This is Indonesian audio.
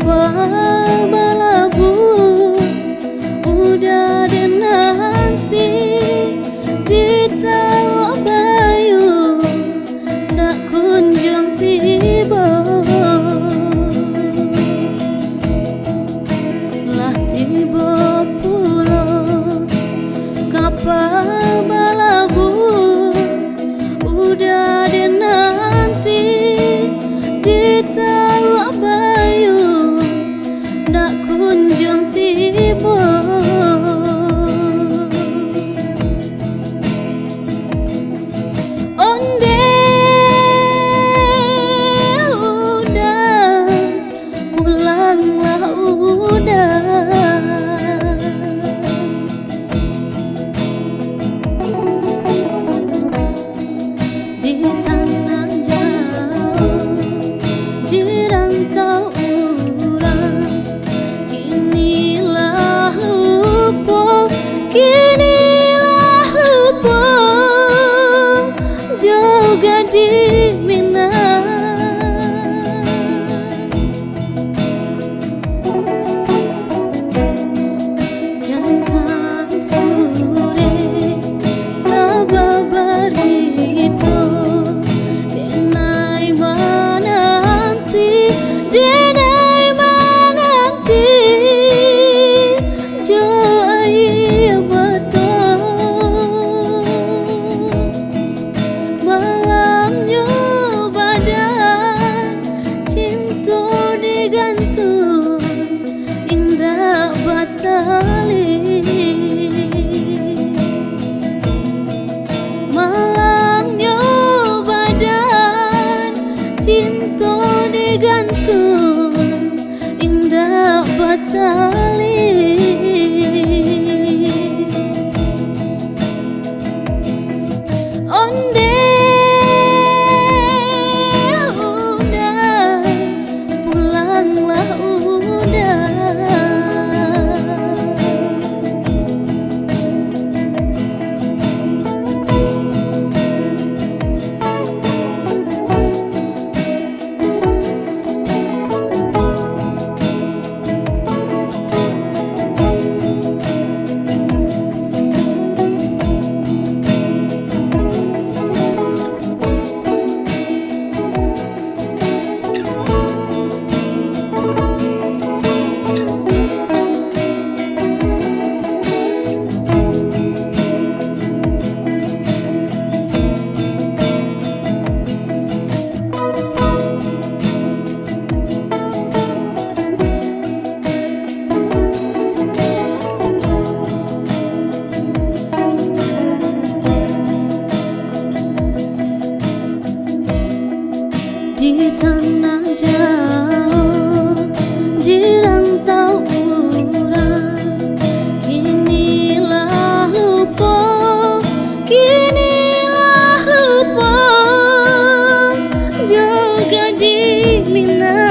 Balabu udah deh nanti di Tawa Bayu ndak kunjung tiba. Lah tiba pulau kapal Balabu udah deh nanti di Tawa Bayu ndak kunjung tiba. Onde udah pulanglah udah di tanah jauh di rantau urang. Kinilah lupa juga di Minang. Jangan sore kabar itu denai menanti denai menanti jo ai betul malamnya badan cinta digantung indah batali. Malangnya badan cinta digantung indah batali. Onde udah pulanglah udah. Di tanah jauh di rantau urang. Kinilah lupa juga di Minang.